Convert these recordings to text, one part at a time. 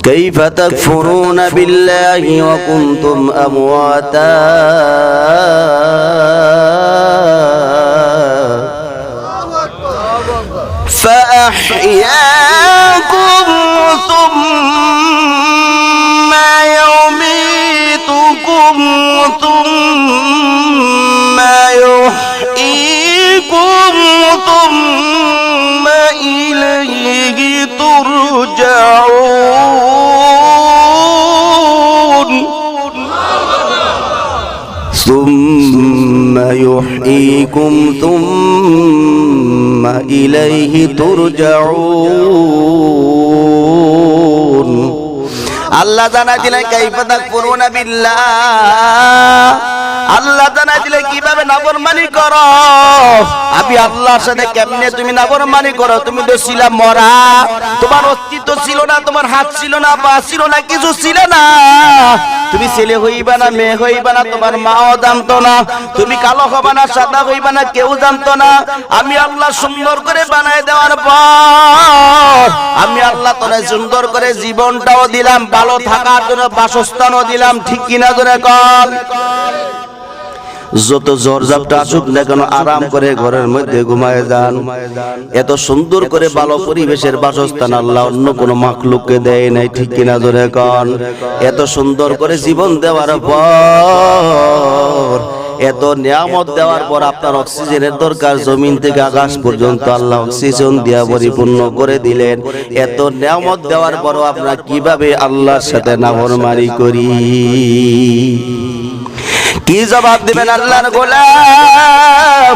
كيف تكفرون بالله وكنتم أمواتا فأحياكم ثم يميتكم ثم يحييكم ثم إليه ترجعون ثم يحييكم ثم إليه ترجعون আল্লাহ জানা দিলেন কাইফা তাকফুরুনা বিল্লাহ আল্লাহ জানা দিলেন কিভাবে নাফরমানি করো আমি আল্লাহর সাথে কেমনে তুমি নাফরমানি করো তুমি তো ছিলা মরা তোমার অস্তিত্ব ছিল না তোমার হাত ছিল না পা ছিল না কিছু ছিল না তুমি ছেলে হইবা না মেয়ে হইবা না তোমার মাও জানতো না তুমি কালো হবা না সাদা হইবা না কেউ জানতো না আমি আল্লাহ সুন্দর করে বানায় দেওয়ার পর আমি আল্লাহ তোরে সুন্দর করে জীবনটাও দিলাম ভালো থাকার জন্য বাসস্থানও দিলাম ঠিক কিনা জোরে কর যত জোরজাপটা আসুক না কেন আরাম করে ঘরের মধ্যে ঘুমায় যান এত সুন্দর করে ভালো পরিবেশের বাসস্থান আল্লাহ অন্য কোনো মাখলুককে দেয় নাই ঠিক কিনা জোরে কর এত সুন্দর করে জীবন দেওয়ার পর এত নিয়ামত দেওয়ার পর আপনার অক্সিজেনের দরকার জমিন থেকে আকাশ পর্যন্ত আল্লাহ অক্সিজেন দিয়া পরিপূর্ণ করে দিলেন এত নিয়ামত দেওয়ার পরও আমরা কিভাবে আল্লাহর সাথে নাফরমানি করি কি জবাব দিবেন আল্লাহর গোলাম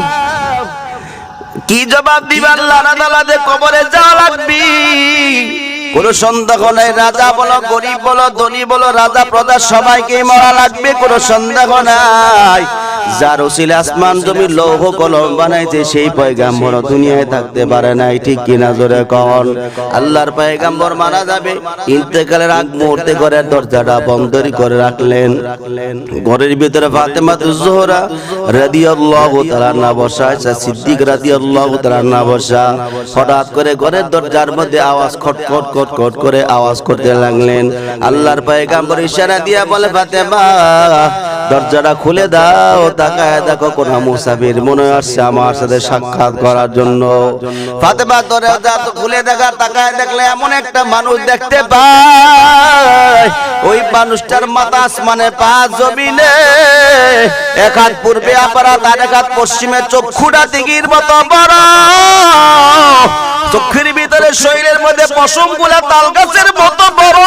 কি জবাব দিবেন আল্লাহর আদালতে কবরে যাওয়া লাগবে কোন সন্দেহ নাই রাজা বলো গরিব বলো ধনী বলো রাজা প্রজা সবাইকে মরা লাগবে কোন সন্দেহ নাই যার ওসিলা আসমান জমি লৌহ কলম বানাইছে সেই পয়গাম্বর দুনিয়ায় থাকতে পারে নাই ঠিক কিনা জোরে কন আল্লাহর পয়গাম্বর মারা যাবে ইন্তেকালের আগ মুহূর্তে ঘরের দরজাটা বন্ধ করে রাখলেন ঘরের ভিতরে ফাতেমা জোহরা রাদিয়াল্লাহু তাআলা না বসা সিদ্দিক রাদিয়াল্লাহু তাআলা না বসা হঠাৎ করে ঘরের দরজার মধ্যে আওয়াজ খটখট খটখট করে আওয়াজ করতে লাগলেন আল্লাহর পয়গাম্বর ইশারা দিয়া বলে ফাতেমা দরজাটা খুলে দাও তাকায় দেখো কোন মুসাফির মনে আসছে আমার সাথে সাক্ষাৎ করার জন্য ফাতেমা দরজা খুলে দেখা তাকায় দেখলে এমন একটা মানুষ দেখতে পায় ওই মানুষটার মাথা আসমানে পা জমিনে এক হাত পূর্বে আপারাত আর এক হাত পশ্চিমে চক্ষুটা দিগির মতো বড় চক্ষুর ভিতরে শরীরের মধ্যে পশমগুলা তাল গাছের মতো বড়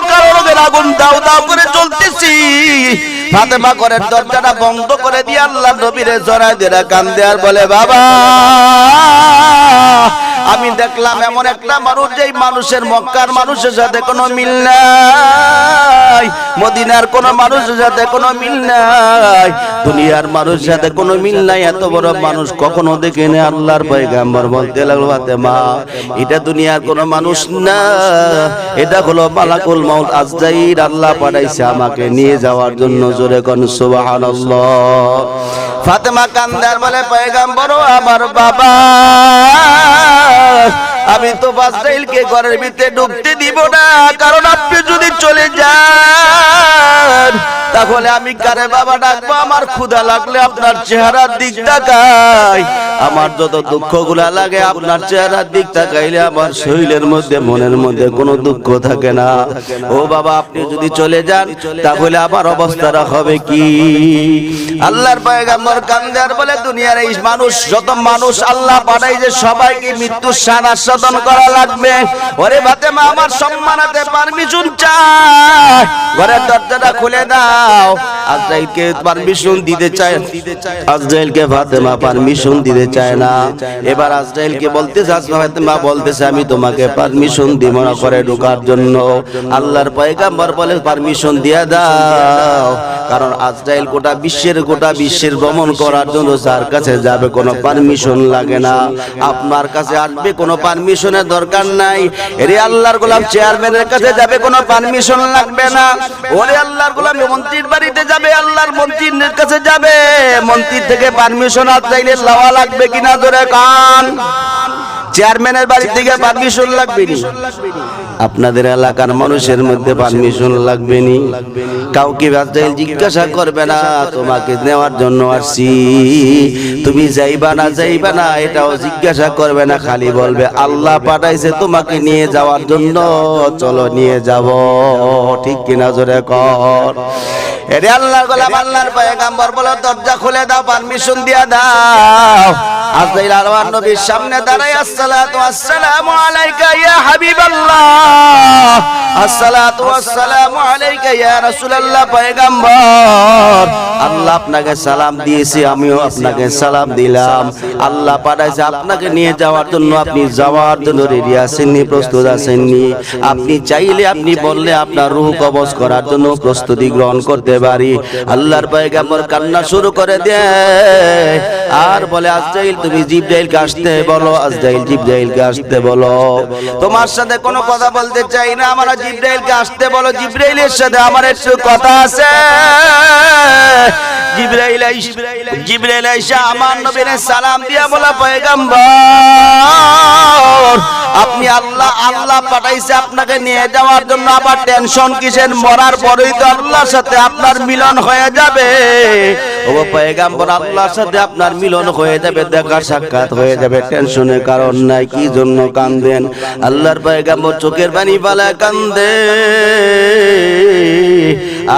কারণ আগুন দাও দাও করে চলতেছি ফাতেমা ঘরের দরজাটা বন্ধ করে দিয়ে আল্লাহ নবীরে জড়ায় দিয়ে কান্দে আর বলে বাবা আমি দেখলাম এমন একটা মানুষ যেই মানুষের মক্কার মানুষের সাথে কোনো মিল নাই মদিনার কোন মানুষের সাথে কোনো মিল নাই দুনিয়ার মানুষের সাথে কোনো মিল নাই এত বড় মানুষ কখনো দেখিনি আল্লাহর পয়গম্বর বলতে লাগলো ফাতেমা এটা দুনিয়ার কোনো মানুষ না এটা হলো মালাকুল মাউত আজরাইল আল্লাহ পাঠাইছে আমাকে নিয়ে যাওয়ার জন্য জোরে কোন সুবহানাল্লাহ ফাতেমা কান্দার বলে পয়গম্বর আমার বাবা আমি তো আজরাইলকে ঘরের ভিতরে ঢুকতে দিব না কারণ আপনি যদি চলে যান তাহলে আমি কারে বাবা ডাকবো আমার ক্ষুধা লাগলে আপনার চেহারার দিক তাকাই আমার যত দুঃখগুলা লাগে আপনার চেহারার দিক তাকাইলে আমার শরীরের মধ্যে মনের মধ্যে কোনো দুঃখ থাকে না ও বাবা আপনি যদি চলে যান তাহলে আমার অবস্থাটা হবে কি আল্লাহর পয়গম্বর কান্দে আর বলে দুনিয়ার এই মানুষ যত মানুষ আল্লাহ পাঠাইছে সবাইকে মৃত্যুর শান আস্বাদন করা লাগবে ওরে ফাতেমা আমার সম্মানাতে পারমিশন চাই ঘরের দরজাটা খুলে দাও আজরাইলকে পারমিশন দিতে চায় আজরাইলকে ফাতেমা পারমিশন দিতে চায় না এবার আজরাইলকে বলতেছে ফাতেমা বলতেছে আমি তোমাকে পারমিশন দিব না করে ঢোকার জন্য আল্লাহর পয়গম্বর বলে পারমিশন দিয়ে দাও কারণ আজরাইল গোটা বিশ্বের ভ্রমণ করার জন্য যার কাছে যাবে কোনো পারমিশন লাগে না আপনার কাছে আসবে কোনো পারমিশনের দরকার নাই এরে আল্লাহর গোলাম চেয়ারম্যানের কাছে যাবে কোনো পারমিশন লাগবে না ওরে আল্লাহর গোলাম মন্ত্রীর বাড়িতে যাবে আল্লাহর মন্ত্রীর কাছে যাবে মন্ত্রীর থেকে পারমিশন চাইলে লওয়া লাগবে কিনা ধরে কান চেয়ারম্যানের বাড়ি থেকে পারমিশন লাগবে না আপনাদের এলাকার মানুষের মধ্যে পারমিশন লাগবে নি, কাউকে জিজ্ঞাসা করবে না, তোমাকে নেওয়ার জন্য আসছি, তুমি যাইবা না এটাও জিজ্ঞাসা করবে না, খালি বলবে আল্লাহ পাঠাইছে তোমাকে নিয়ে যাওয়ার জন্য, চলো নিয়ে যাব। ঠিক কিনা জোরে কর। এরে আল্লাহর গোলাম, আল্লাহর পয়গম্বর বলে দরজা খুলে দাও, পারমিশন দিয়া দাও। আজরাইল আল্লাহর নবীর সামনে দাঁড়ায়, আসসালাতু ওয়াসসালামু আলাইকা ইয়া হাবিবাল্লাহ, আসসালাতু ওয়াসসালামু আলাইকা ইয়া রাসূলুল্লাহ। পয়গম্বর, আল্লাহ আপনাকে সালাম দিয়েছে, আমিও আপনাকে সালাম দিলাম। আল্লাহ পাঠাইছে আপনাকে নিয়ে যাওয়ার জন্য, আপনি যাওয়ার জন্য রেডি আছেননি, প্রস্তুত আছেননি? আপনি চাইলে, আপনি বললে আপনার রূহ কবজ করার জন্য প্রস্তুতি গ্রহণ করতে পারি। আল্লাহর পয়গম্বর কান্না শুরু করে দেয় আর বলে, আজরাইল তুমি জিবরাইলকে আসতে বলো, আজরাইল জিবরাইলকে আসতে বলো, তোমার সাথে কোনো কথা বলতে চাই না, আমার জিবরাইলকে আসতে বলো, জিবরাইলের সাথে আমার একটু কথা আছে। জিবরাইল আইসা আমার নবীরে সালাম দিয়া বলা, পয়গম্বর আপনি আল্লাহ পাঠাইছে আপনাকে নিয়ে যাওয়ার জন্য, আবার টেনশন কিসের? মরার পরেই তো আল্লাহর সাথে আপনার মিলন হয়ে যাবে। ও পয়গম্বর, আল্লাহর সাথে আপনার মিলন হয়ে যাবে, দেখা সাক্ষাৎ হয়ে যাবে, টেনশনের কারণ নাই। কি জন্য কান্দেন? আল্লাহর পয়গম্বর চোখের পানি ফালায় কান্দে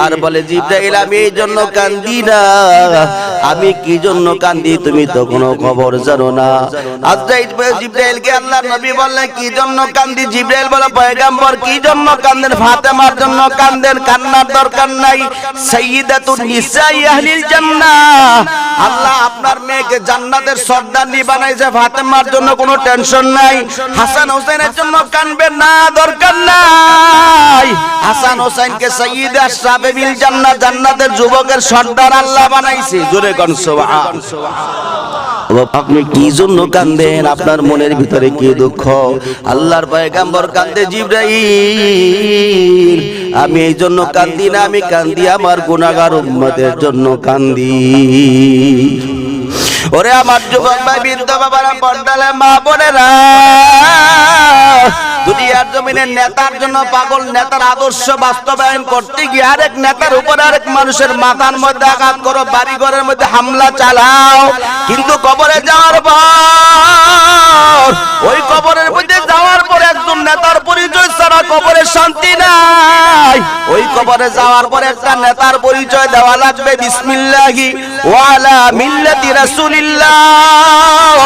আর বলে, জিবরাইল আমি এই জন্য কান্দি না, আমি কি জন্য কান্দি তুমি তো কোনো খবর জানো না। জিবরাইলকে আল্লাহর নবী বললেন, কি জন্য কান্দি? জিবরাইল বলে, পয়গম্বর কি জন্য কান্দেন? ফাতেমার জন্য কান্দেন, কান্নার দরকার নাই, সাইয়্যিদাতুন নিসাই আহলিল জান্নাহ, আল্লাহ আপনার মেয়েকে জান্নাতের সর্দারনি বানাইছে, ফাতেমার জন্য কোনো টেনশন নাই। হাসান হোসেনের জন্য কানবেন না, দরকার নাই, হাসান হোসেনকে সাইয়্যিদে আশরাফে বিল জান্নাহ, জান্নাতের যুবকের সর্দার আল্লাহ বানাইছে। জোরে কোন সুবহানাল্লাহ। আপনি কি জন্য কান্দেন? আপনার মনের ভিতরে কি দুঃখ? আল্লাহর পয়গম্বর কান্দে, জিবরাইল আমি এই জন্য কান্দি না, আমি কান্দি আমার গুনাহগার উম্মতের জন্য কান্দি। ওরে আমার যুবক ভাই, বৃদ্ধ বাবারা, পর্দালে মা বোনেরা, দুনিয়ার জমিনের নেতার জন্য পাগল, নেতার আদর্শ বাস্তবায়ন করতে গিয়ে আরেক নেতার উপর আরেক মানুষের মাথার মধ্যে আঘাত করো, বাড়ি ঘরের মধ্যে হামলা চালাও, কিন্তু কবরে যাওয়ার পর, ওই কবরের মধ্যে যাওয়ার পর একজন নেতার পরিচয় ছাড়া কবরে শান্তি নাই। ওই কবরে যাওয়ার পর একটা নেতার পরিচয় দেওয়া লাগবে, বিসমিল্লাহি ওয়া আলা মিল্লাতি রাসূলিল্লাহ।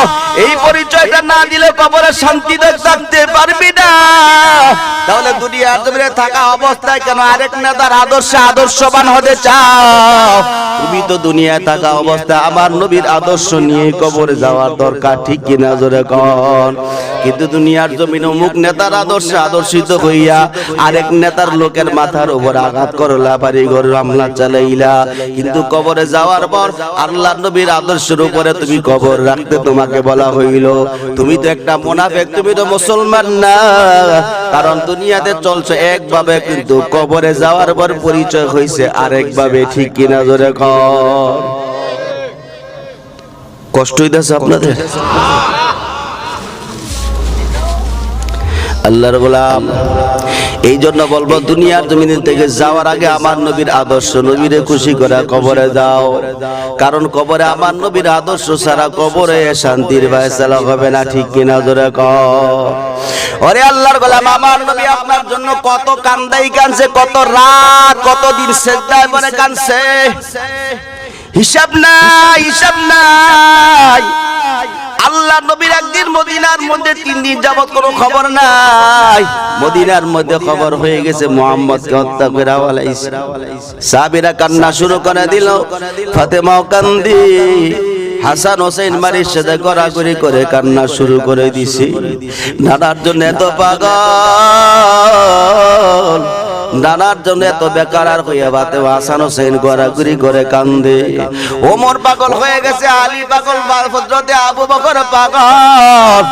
এই পরিচয়টা না দিলে কবরে শান্তিতে থাকতে পারবি না। তাহলে দুনিয়ার জমিনে থাকা অবস্থায় কেন আরেক নেতার আদর্শে আদর্শবান হতে চাও? তুমি তো দুনিয়ায় থাকা অবস্থায় আমার নবীর আদর্শ নিয়ে কবরে যাওয়ার দরকার, ঠিক কিনা জোরে কোন? কিন্তু দুনিয়ার জমিনে অমুক নেতার আদর্শে আদর্শিত হইয়া আরেক নেতার লোকের মাথার উপর আঘাত করলা, বাড়ি ঘর হামলা চালাইলা, কিন্তু কবরে যাওয়ার পর আল্লাহর নবীর আদর্শের উপরে তুমি কবর রাখতে তোমাকে বলা হইল। তুমি তো একটা মুনাফিক, তুমি তো মুসলমান না। কারণ দুনিয়াতে চলছে একভাবে, কিন্তু কবরে যাওয়ার পর পরিচয় হইছে আরেকভাবে, ঠিক কিনা জোরে কর। কষ্ট হইতেছে আপনাদের? আল্লাহর গোলাম, এই জন্য বলবো, দুনিয়ার জমিন থেকে যাওয়ার আগে আমার নবীর আদর্শ, নবীরে খুশি করে কবরে যাও। কারণ কবরে আমার নবীর আদর্শ ছাড়া কবরে শান্তির ফয়সালা হবে না, ঠিক কিনা জোরে কর। ওরে আল্লাহর গোলাম, আমার নবী আপনার জন্য কত কান্দাই কানছে, কত রাত, কত দিন সিজদায় পড়ে কানছে, হিসাব নাই, হিসাব নাই। আল্লাহ নবীর একদিন মদিনার মধ্যে 3 দিন যাবত কোনো খবর নাই। মদিনার মধ্যে খবর হয়ে গেছে মুহাম্মদকে হত্যা করা হয়েছে। সাহাবীরা কান্না শুরু করে দিল, ফাতেমাও কান্দি, হাসান হোসেন মারির সাথে গড়াগড়ি করে কান্না শুরু করে দিছি। নানার জন্য এত পাগল, নানার জন্য এত বেকার হইয়া বাতে হাসান হোসেন গড়াগড়ি করে কান্দে। ওমর পাগল হয়ে গেছে, আলী পাগল, হযরতে আবু বকর পাগল।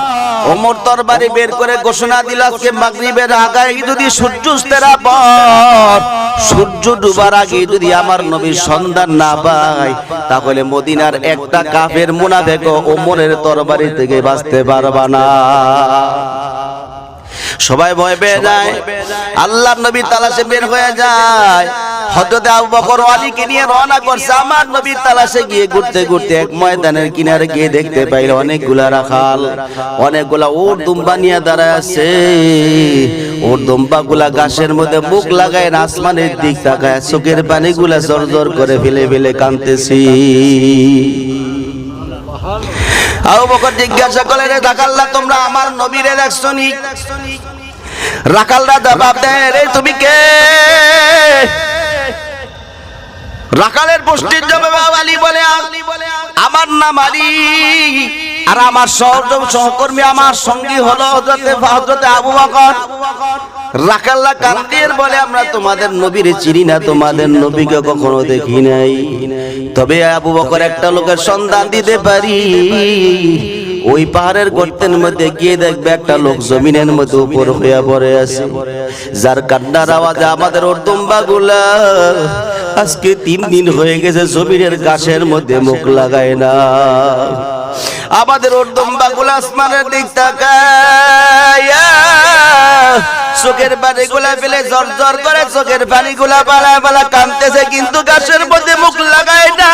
ওমর তরবারি বের করে ঘোষণা দিল, আজকে মাগরিবের আগে যদি সূর্য উঠতে না পায়, সূর্য ডুবার আগে যদি আমার নবীর সন্ধান না পায়, তাহলে মদিনার একটা কাফের মুনাফিক ওমরের তরবারি থেকে বাঁচতে পারবা না। সবাই ভয় পেয়ে যায়, আল্লাহর নবী তালাশে বের হয়ে যায়। হযরত আবু বকর আলীকে নিয়ে রওনা করছে আমার নবীর তালাশে গিয়ে ঘুরতে ঘুরতে এক ময়দানের কিনারে গিয়ে দেখতে পাইল অনেকগুলা রাখাল, অনেকগুলা উট দুম্বা নিয়ে দাঁড়ায় আছে। উট দুম্বাগুলা ঘাসের মধ্যে মুখ লাগায় আসমানের দিক তাকায়, চোখের পানিগুলা জর্জর করে ফেলে ফেলে কাঁদতেছি। আবু বকর জিজ্ঞাসা করলেন, রে রাখালরা, তোমরা আমার নবীরে দেখছো নি? রাখালরা জবাব দেয়, রে তুমি কে? রাখালের প্রশ্নের জবাবে আলী বলে, আমার নাম আলী, আর আমার সহকর্মী আমার সঙ্গী হলো হযরত আবু বকর। রাখাল্লা কান্দিয়ে বলে, আমরা তোমাদের নবীরে চিনি না, তোমাদের নবীকে কখনো দেখি নাই, তবে আবু বকর একটা লোকের সন্ধান দিতে পারি। ওই পাহাড়ের গর্তের মধ্যে গিয়ে দেখবে একটা লোক জমিনের মধ্যে উপর হইয়া পড়ে আছে, যার কান্নার আওয়াজে আমাদের ওর দুম্বাগুলা আজকে 3 দিন হয়ে গেছে জমিনের ঘাসের মধ্যে মুখ লাগায় না। আমাদের ওর দুম্বাগুলা আসমানের দিক তাকায়া চোখের পানিগুলা ফেলে জর্জর করে চোখের পানিগুলা পালায় পালা কাঁদতেছে, কিন্তু ঘাসের মধ্যে মুখ লাগায় না।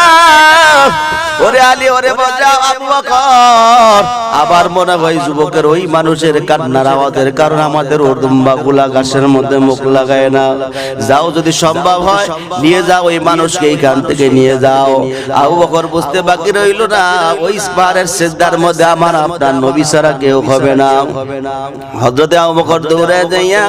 ওরে আলী, ওরে বাজাও আবু বকর। আবার মনে হয় যুবকের ওই মানুষের কান্নার আওয়াজের কারণ আমাদের ওর দুম্বাগুলা ঘাসের মধ্যে মুখ লাগায় না। যাও, যদি সম্ভব হয় নিয়ে যাও, ওই মানুষকে এইখান থেকে নিয়ে যাও। আবু বকর বুঝতে বাকি রইল না, ওই পাহাড়ের সিজদার মধ্যে আমার আপনার নবী ছাড়া কেউ হবে না। হযরত আবু বকর দৌড়ে যাইয়া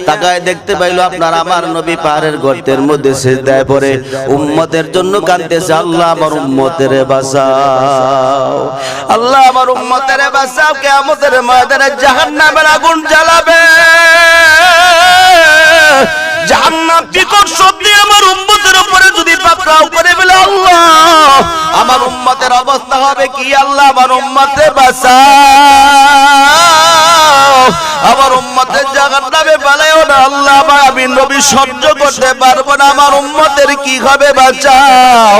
তাকায় দেখতে পাইল আপনার আমার নবী পাহাড়ের গর্তের মধ্যে সিজদায় পড়ে উম্মতের জন্য কাঁদতেছে, আল্লাহ আমার উম্মতের বাঁচাও, আল্লাহ আমার উম্মতের বাঁচাও। কিয়ামতের ময়দানে জাহান্নামের আগুন জ্বালাবে, জাহান্নাম বিকট শব্দে আমার উম্মতের উপরে যদি পাকড়াও করে ফেলে, আল্লাহ আমার উম্মতের অবস্থা হবে কি? আল্লাহ আমার উম্মতের বাঁচাও, আমার উম্মতের জাহান্নামে ফেলাইও না আল্লাহ, আমি নবী সহ্য করতে পারবো না, আমার উম্মতের কি হবে, বাঁচাও।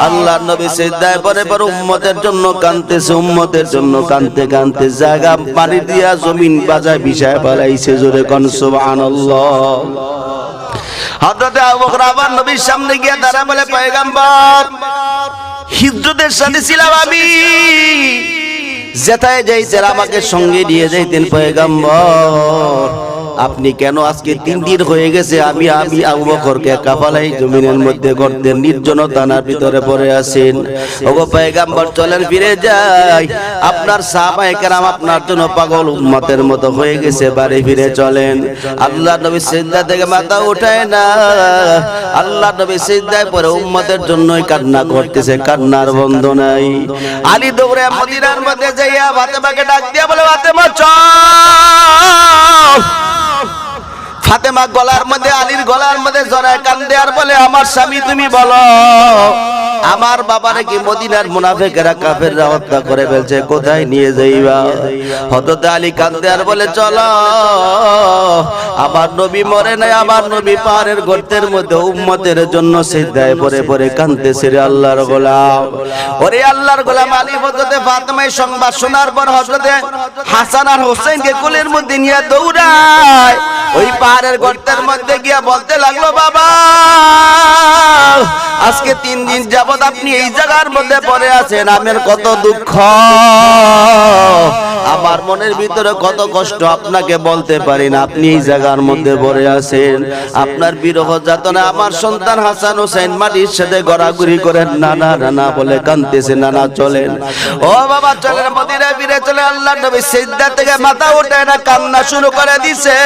আল্লাহ নবী সিজদায় পড়ে পড়ে উম্মতের জন্য কাঁদতেছে, উম্মতের জন্য কাঁদতে কাঁদতে জায়গা পানি দিয়া জমিন বাজায় বিছায় ফেলাইছে। জোরে কোন সুবহানাল্লাহ। হযরত আবু বকর আবার নবীর সামনে গিয়ে দাঁড়ায় বলে, পয়গম্বর, হিজরতের সাথে ছিলাম আমি, যেথায় যাইতেন আমাকে সঙ্গে নিয়ে যাইতেন পয়গম্বর, আপনি কেন আজকে 3 দিন হয়ে গেছে আমি আবু বকরকে কাফালাই জমিনের মধ্যে গর্তের নির্জনতার ভিতরে পড়ে আছেন? ওগো পয়গম্বর, চলেন ফিরে যাই, আপনার সাহাবায়ে কেরাম আপনার জন্য পাগল উম্মতের মতো হয়ে গেছে, বাড়ি ফিরে চলেন। আল্লাহ নবী সিজদা থেকে মাথা উঠায় না, আল্লাহ নবী সিজদায় পড়ে উম্মতের জন্যই কান্না করতেছে, কান্নার বন্ধ নাই। আলী দৌড়ে মদিনার মধ্যে যাইয়া ফাতেমাকে ডাক দিয়া বলে, ফাতেমা চল। ফাতেমা গলার মধ্যে, আলীর গলার মধ্যে জড়ায় কান্দে আর বলে, আমার স্বামী তুমি বলো, আমার বাবারে কি মদিনার মুনাফিকেরা কাফেররা হত্যা করে ফেলছে, কোথায় নিয়ে যাইবা? হযরত আলী কান্দে আর বলে, চলো, আমার নবী মরে নাই, আমার নবী পাহাড়ের গর্তের মধ্যে উম্মতের জন্য সিজদায় পড়ে পড়ে কাঁদতেছে। রে আল্লাহর গোলাম, ওরে আল্লাহর গোলাম আলী হযরত ফাতেমার সংবাদ শোনার পর হযরত হাসান আর হোসেনকে কোলের মধ্যে নিয়ে দৌড়ায় ওই পাহাড়ের গর্তের মধ্যে গিয়া বলতে লাগলো, বাবা, আজকে 3 দিন যাবত আপনি এই জায়গার মধ্যে পড়ে আছেন, আমার কত দুঃখ, আমার মনের ভিতরে কত কষ্ট আপনাকে বলতে পারি না। আপনি এই জায়গার মধ্যে পড়ে আছেন, আপনার বিরহ যাতনা আমার সন্তান হাসান হোসেন মাটির সাথে গড়াগড়ি করে নানা নানা বলে কাঁদতেছে। নানা চলেন, ও বাবা চলেন, মদিনায় ফিরে চলে। আল্লাহর নবী সিজদা থেকে মাথা উঠায় না, কান্না শুরু করে দিছে।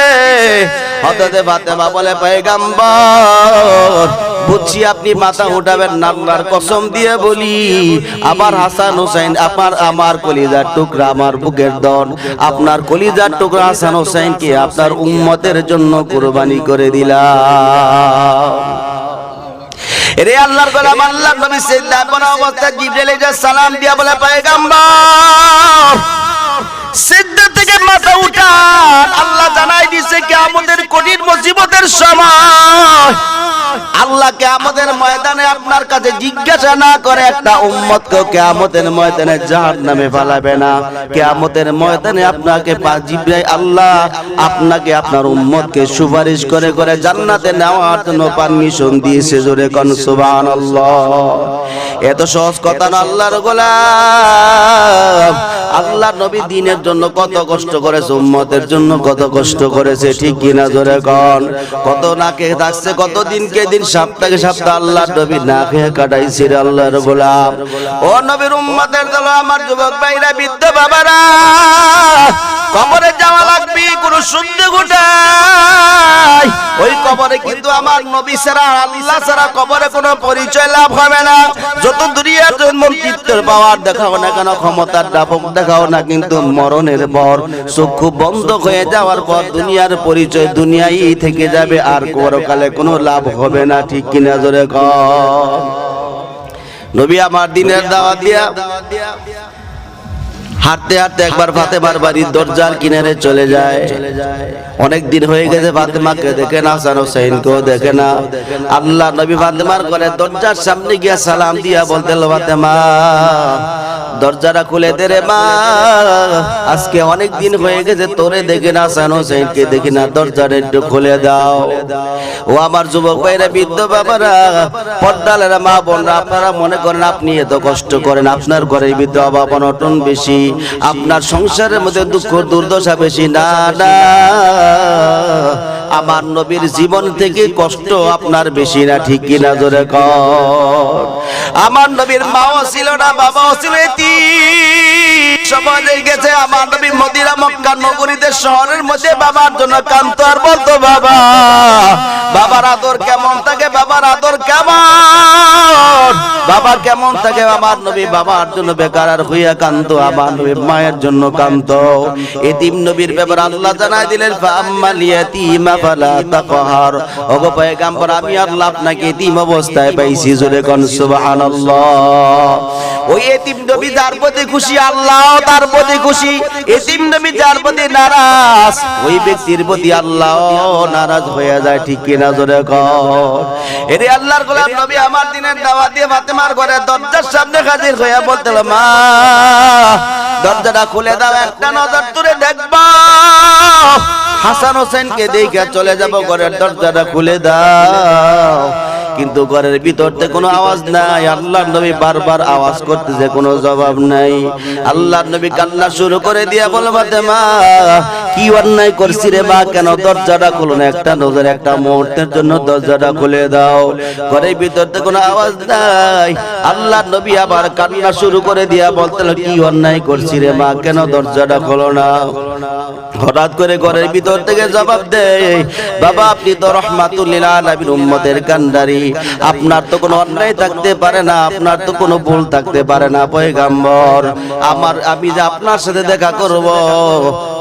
হযরত ফাতেমা বলে, পয়গম্বর, বুঝছি আপনি মাথা উঠাবেন না, আল্লাহর কসম দিয়ে বলি, আমার হাসান হোসেন আমার কলিজার টুকরা, আমার বুকের দন, আপনার কলিজার টুকরা হাসান হোসেনকে আপনার উম্মতের জন্য কুরবানি করে দিলাম। রে আল্লাহর গোলাম, আল্লাহর নবী সিজদায় পড়া অবস্থায় জিবরাইল এসে সালাম দিয়া বলে, পয়গম্বর, সিজদা থেকে মাথা উঠান, আল্লাহ জানাই দিয়েছে কিয়ামতের কঠিন মুসিবতের সময় আল্লাহ কিয়ামতের ময়দানে আপনার কাছে জিজ্ঞাসা না করে একটা উম্মতকে কিয়ামতের ময়দানে জাহান্নামে ফেলাবে না। কিয়ামতের ময়দানে আপনাকে জিবরাইল আল্লাহ আপনাকে আপনার উম্মতকে সুপারিশ করে করে জান্নাতে নেওয়ার জন্য পারমিশন দিয়েছে। জোরে কোন সুবহানাল্লাহ। এত সহজ কথা না আল্লাহর গোলাম। আল্লাহ নবী দিনের জন্য কত কষ্ট করেছে, উম্মতের জন্য কত কষ্ট করেছে, ঠিক কিনা জোরে কোন। কত না খেয়ে থাকছে, কত দিনকে দিন সপ্তাহে সপ্তাহ আল্লাহ নবী না খেয়ে কাটাইছে রে আল্লাহর গোলাম। ও নবীর উম্মতের দল, আমার যুবক ভাইরা, বৃদ্ধ বাবারা, কবরে যাওয়া লাগবে কোন শুদ্ধ গোটাই। ওই কবরে কিন্তু আমার নবী ছাড়া আল্লাহ ছাড়া কবরে কোনো পরিচয় লাভ হবে না। যত দুনিয়ার মন্ত্রিত্বের পাওয়ার দেখাও না কেন, ক্ষমতার দাপক দেখাও না, কিন্তু মরণের পর চক্ষু বন্ধ হয়ে যাওয়ার পর দুনিয়ার পরিচয় দুনিয়ায় থেকে যাবে, আর পরকালে কোনো লাভ হবে না, ঠিক কিনা জোরে কর। নবী আমার দিনের দাওয়াত দিয়া হাঁটতে হাঁটতে একবার ফাতেমার বাড়ির দরজার কিনারে চলে যায়। অনেক দিন হয়ে গেছে, ফাতেমাকে দেখে না, হাসান হোসেনকেও দেখে না। আল্লাহ নবী ফাতেমার ঘরে দরজার সামনে গিয়া সালাম দিয়া বলতে, ফাতেমা দরজাটা খুলে দে রে মা, আজকে অনেক দিন হয়ে গেছে তোরে দেখে না, হাসান হোসেনকে দেখি না, দরজাটা একটু খুলে দাও। ও আমার যুবক ভাইরা, বৃদ্ধ বাবারা, পর্দালেরা, মা বোনরা, আপনারা মনে করেন আপনি এত কষ্ট করেন, আপনার ঘরের ভিতরে অভাব অনটন বেশি, আপনার সংসারের মধ্যে দুঃখ দুর্দশা বেশি। না না, আমার নবীর জীবন থেকে কষ্ট আপনার বেশি না, ঠিক কিনা জোরে কর। আমার নবীর মাও ছিল না, বাবাও ছিল সময় গেছে। আমার নবী মদিনা মক্কা নগরীতে শহরের মধ্যে বাবার জন্য কাঁদতো আর বলতো, বাবা, বাবার আদর কেমন থাকে, বাবার আদর কেমন, বাবার কেমন থাকে। আমার নবী বাবার জন্য বেকার হইয়া কাঁদতো, আমার নবী মায়ের জন্য কাঁদতো। এতিম নবীর ব্যাপারে আল্লাহ জানাই দিলেন, ফাআম্মাল ইয়াতীমা ফালা তাকহার। ওগো পয়গম্বর, আমি আল্লাহ আপনাকে এতিম অবস্থায় পাইছি। জোরে কোন সুবহানাল্লাহ। ওই এতিম নবী যার প্রতি খুশি, আল্লাহ তার প্রতি খুশি। এতিম নবী যার প্রতি নারাজ, ওই ব্যক্তির প্রতি আল্লাহ নারাজ হয়ে যায়, ঠিক কিনা জোরে কর। এরে আল্লাহর গোলাম নবী আমার দিনের দাওয়াত দিয়ে ফাতেমার ঘরে দরজার সামনে হাজির হইয়া বলতে, মা দরজাটা খুলে দাও, একটা নজর তুলে দেখবা, হাসান হোসেনকে দেখে চলে যাব, ঘরের দরজাটা খুলে দাও। কিন্তু ঘরের ভিতরতে কোনো আওয়াজ নাই। আল্লাহর নবী বারবার আওয়াজ করতেছে, কোনো জবাব নাই। আল্লাহর নবী কান্না শুরু করে দিয়া বলে, ফাতেমা কি অন্যায় করছি রে মা, কেন দরজাটা খুলো না, একটা নজর, একটা মুহূর্তের জন্য দরজাটা খুলে দাও। ঘরের ভিতরতে কোনো আওয়াজ নাই। আল্লাহর নবী আবার কান্না শুরু করে দিয়া বলতে, কি অন্যায় করছি রে মা, কেন দরজাটা খোলো না। হঠাৎ করে ঘরের ভিতর থেকে জবাব দেয়, বাবা আপনি তো রাহমাতুল লিল আলামিন, উম্মতের কান্ডারি, আপনার তো কোনো অন্যায় থাকতে পারে না, আপনার তো কোনো ভুল থাকতে পারে না পয়গম্বর। আমি যে আপনার সাথে দেখা করব,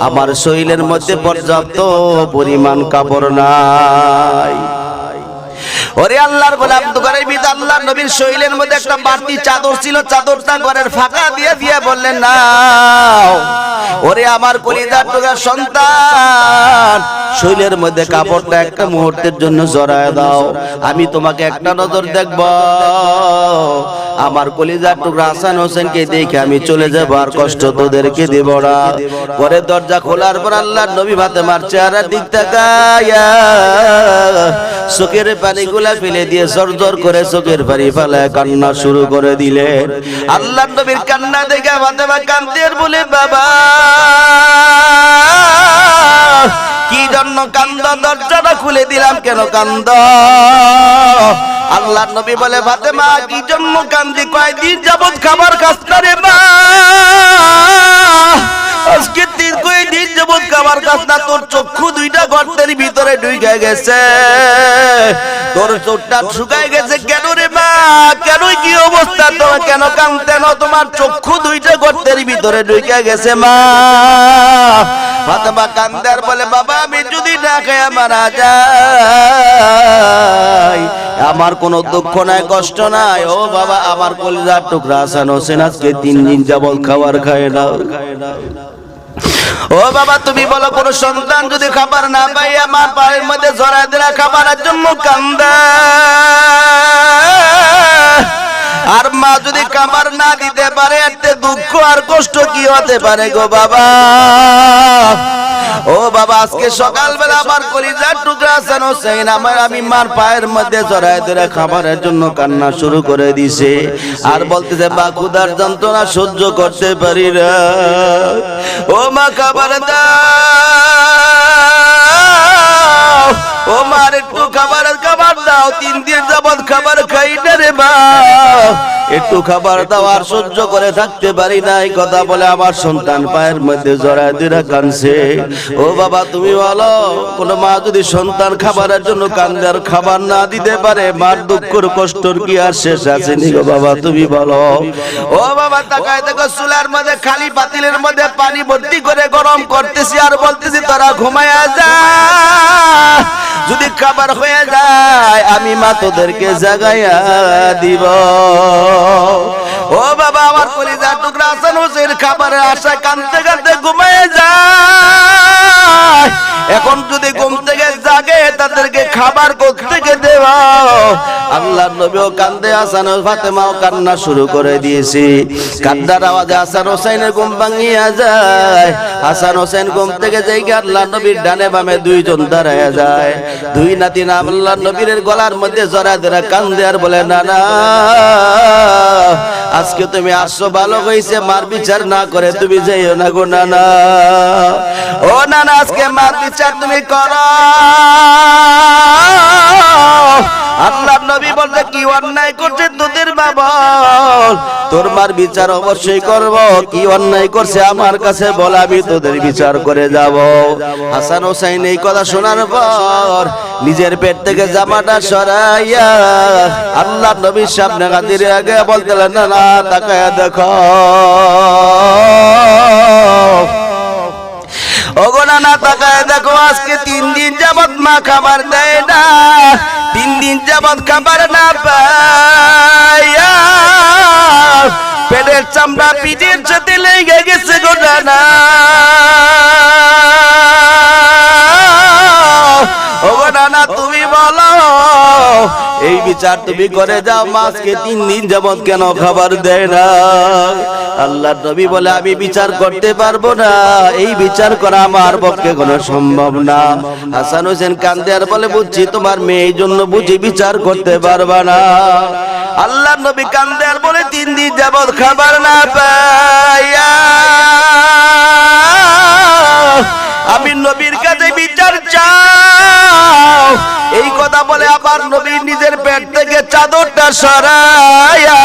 আমার শরীরের মধ্যে পর্যাপ্ত পরিমাণ কাপড় নাই। ওরে আল্লাহর গোলাম, ঘরের ভিতর আল্লাহর নবীর শরীরের মধ্যে একটা বাড়তি চাদর ছিল, চাদরটা ঘরের ফাঁকা দিয়ে দিয়ে বললেন, নাও। ওরে আমার কলিজার টুকরা সন্তান, শরীরের মধ্যে কাপড়টা একটা মুহূর্তের জন্য জড়ায় দাও, আমি তোমাকে একটা নজর দেখব। আমার কলিজার টুকরা হাসান হোসেনকে দেখে আমি চলে যাবো, আর কষ্ট তোদেরকে দেব না। পরে দরজা খোলার পর আল্লাহর নবী ফাতেমার চেহারার দিক তাকায়া চোখের পানিগুলা ফেলে দিয়ে জোর করে চোখের পানি ফেলায় কান্না শুরু করে দিলেন। আল্লাহর নবীর কান্না দেখে ফাতেমা কাঁদতে বলে, বাবা কি জন্য কান্দ, দরজাটা খুলে দিলাম, কেন কান্দ? আল্লাহর নবী বলে, ফাতেমা কি জন্য কান্দি, কয়দিন যাবত খাবার খাস না রে মা, আজকে কয়দিন যাবত খাবার খাস না, তোর চক্ষু দুইটা গর্তের ভিতরে ঢুকে গেছে, তোর চোখটা শুকায় গেছে, কেন রে মা, কেন, কি অবস্থা তোমার, কেন কাঁদতে না, তোমার চক্ষু দুইটা গর্তের ভিতরে ঢুকে গেছে মা। ফাতেমা কান্দার বলে, বাবা আমি যদি না খেয়ে মারা যাই, আমার কোনো দুঃখ নাই, কষ্ট নাই। ও বাবা, আমার কলিজার টুকরা হাসান হোসেন আজকে 3 দিন যাবত খাবার খায় না। ও বাবা তুমি বলো, কোন সন্তান যদি খাবার না পাই আমার পায়ের মধ্যে জড়ায় দিলা খাবারের জন্য কান্দা, আর মা যদি খাবার না দিতে পারে এতে দুঃখ আর কষ্ট কি হতে পারে গো বাবা। ও বাবা আজকে সকালবেলা আমার কলিজার টুকরা হাসান হোসেন আমি মার পায়ের মধ্যে জড়ায় ধরে খাবারের জন্য কান্না শুরু করে দিছে, আর বলতেছে মা ক্ষুধার যন্ত্রণা সহ্য করতে পারি না, ও মা খাবার দাও, ও মার একটু খাবার দাও, 3 দিন যাবত খাবার খাই না রে মা, একটু খাবার দাও, আর সহ্য করে থাকতে পারি না। এই কথা বলে আমার সন্তান পায়ের মধ্যে জড়ায় দিয়ে কাঁদছে। ও বাবা তুমি বলো, কোন মা যদি সন্তান খাবারের জন্য কান্দে আর খাবার না দিতে পারে মার দুঃখের কষ্টর কি আর শেষ আছে নি গো বাবা তুমি বলো। ও বাবা তাকায় দেখো চুলার মধ্যে খালি পাতিলের মধ্যে পানি ভর্তি করে গরম করতেছি, আর বলতেছি তোরা ঘুমায়া যা, যদি খাবার হয়ে যায় আমি মা তোদেরকে জাগাইয়া দিব। ও বাবা আমার কলিজার টুকরা হাসান হোসেন খাবারের আশায় কাঁদতে কাঁদতে ঘুমিয়ে যায়। এখন যদি ঘুম থেকে জাগে তাদেরকে খাবার কোত্থেকে দেওয়া। আল্লাহর নবীও কান্দে, হাসান ও ফাতেমাও কান্না শুরু করে দিয়েছে। কান্নার আওয়াজে হাসান হোসেনের ঘুম ভাঙিয়া যায়। হাসান হোসেন ঘুম থেকে জেগে আল্লাহর নবীর ডানে বামে 2 জন দাঁড়ায়া যায়। 2 নাতি না আল্লাহর নবীর গলার মধ্যে জড়ায় ধরে কান্দে আর বলে না না আজকে তুমি আসছো ভালো হইছে, মার বিচার না করে তুমি যাইও না গো নানা। ও নানা আজকে মার বিচার তুমি করো। আল্লাহর নবী বলতে কি অন্যায় করছে তোদের বাবা, তোর মার বিচার অবশ্যই করব, কি অন্যায় করছে আমার কাছে বল, আমি তোদের বিচার করে যাব। হাসান হোসেন এই কথা শোনার পর নিজের পেট থেকে জামাটা সরাইয়া আল্লাহর নবীর সামনে গাদির আগে বলতে না না তাকায়া দেখো, ওগো নানা তাকায় দেখো, আজকে 3 দিন যাবত মা খাবার দেয় না, 3 দিন যাবত খাবার না পাইয়া পেটের চামড়া পিঠের সাথে লেগে গেছে গো নানা। ওগো নানা তুমি বলো এই বিচার তুমি করে যাও, মাছকে 3 দিন যাবত কেন খাবার দেয় না? আল্লাহর নবী বলে আমি বিচার করতে পারবো না, এই বিচার করা আমার পক্ষে কোনো সম্ভব না। হাসান হোসেন কান্দে আর বলে বুঝছি তোমার মেয়ে এই জন্য বুঝি বিচার করতে পারবা না। আল্লাহর নবী কান্দে আর বলে 3 দিন যাবত খাবার না পাইয়া আমি নবীর কাছে বিচার চাও। এই কথা বলে আবার নবী নিজের পেট থেকে চাদরটা সরাইয়া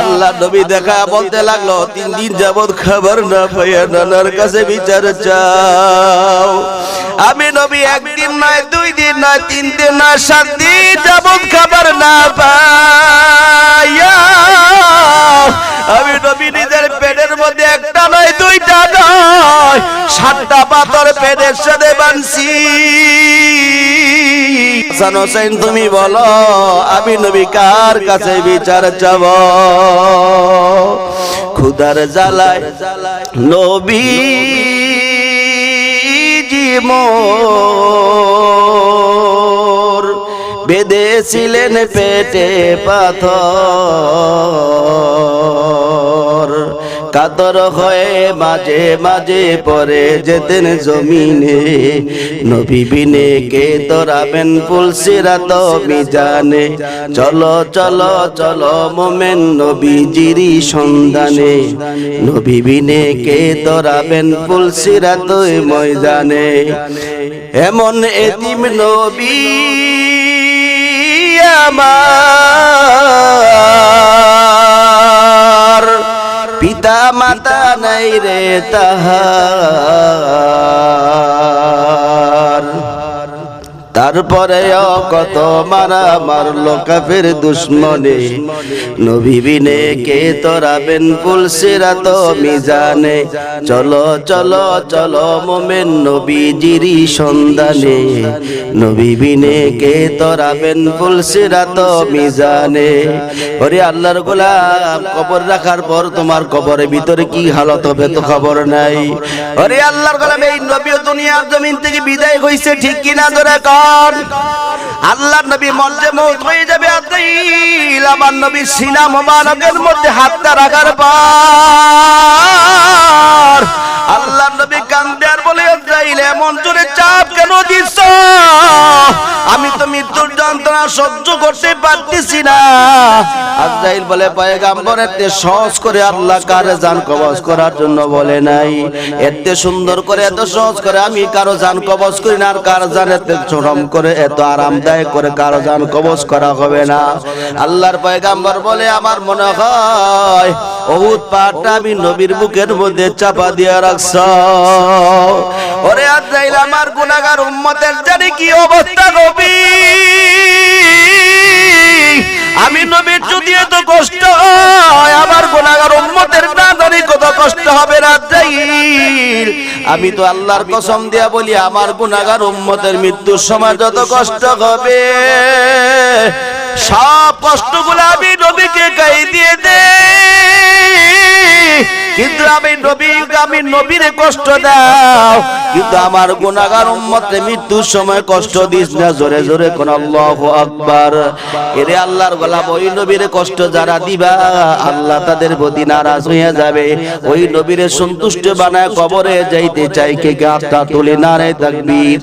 আল্লাহ নবী দেখা বলতে লাগলো 3 দিন যাবত খাবার না পাইয়া নানার কাছে বিচার চাও। আমি নবী 1 দিন নয় 2 দিন নয় 3 দিন নয় 7 দিন যাবত খাবার না পাইয়া আমি নবী নিজের পেটের মধ্যে 1টা নয় 2টা নয় 7টা পাথর পেটের সাথে বানছি। হাসান হোসেন তুমি বলো আমি নবী কার কাছে বিচার চাব? ক্ষুধার জ্বালায় নবীজি মোর বেঁধেছিলেন পেটে পাথর, কাতর হয়ে মাঝে মাঝে পরে যেতেন জমিনে, নবী বিনে কে তোরাবেন পুলসিরাত মিজানে। চলো চলো চলো মোমেন নবীজিরি সন্ধানে, নবী বিনে কে তোরাবেন পুলসিরাত ময়দানে। এমন এতিম নবী আমার, পিতা মাতা নাই রে তাহার, তারপরেও কত মারা মারলো কাফের দুশ্মনে, নবী বিনে কে তোরাবেন পুলসিরাত মিজানে। চলো চলো চলো মোমেন নবীজিরি সন্ধানে, নবী বিনে কে তোরাবেন পুলসিরাত মিজানে। ওরে আল্লাহর গোলাম, কবর রাখার পর তোমার কবরের ভিতরে কি হালত হবে তো খবর নাই। ওরে আল্লাহর গোলাম, এই নবী দুনিয়ার জমিন থেকে বিদায় হইছে ঠিক কিনা ধরে কর। আল্লাহর নবী মরলে মওত হয়ে যাবে আদিল, আমার নবী সিনা মোবারকের মধ্যে হাতটা রাখার পর আল্লাহর নবী কান্দে আর বলে, আদিল এমন জোরে চাপ কেন দিছ? আমি তো মৃত্যুর যন্ত্রণা সহ্য করতে পারতেছি না। আদিল বলে, পয়গম্বর এতে সহজ করে আল্লাহ কারে জান কবজ করার জন্য বলে নাই, এতে সুন্দর করে এত সহজ করে আমি কারো জান কবজ করি না, আর কার জান এত চরম করে এত আরামদায়ক করে কারো জান কবজ করা হবে না। আল্লাহর পয়গম্বর বলে, আমার মনে হয় উহুদ পাহাড়টা আমি নবীর বুকের মধ্যে চাপা দিয়ে রাখছ। ওরে আদিল, আমার গুনাহগার উম্মতের জানি কি অবস্থা হবে। আমি নবীর যদি এত কষ্ট হয়, আমার গুনাহগার উম্মতের না জানি কত কষ্ট হবে। আদিল, আমি তো আল্লাহর কসম দিয়া বলি, আমার গুনাহগার উম্মতের মৃত্যুর সময় যত কষ্ট হবে, সব কষ্টগুলো আমি নবীকে গায়ে দিয়ে দে। কিন্তু আমি নবীরে কষ্ট দাও, কিন্তু আমার গুনাহগার উম্মতের মৃত্যুর সময় কষ্ট দিস না। জোরে জোরে কোন আল্লাহু আকবার। এরে আল্লাহর গোলাম, ওই নবীরে কষ্ট যারা দিবা, আল্লাহ তাদের প্রতি নারাজ হয়ে যাবে। ওই নবীরে সন্তুষ্ট বানায় কবরে যাইতে চাই কে হাতটা তুলে নারে তাকবীর।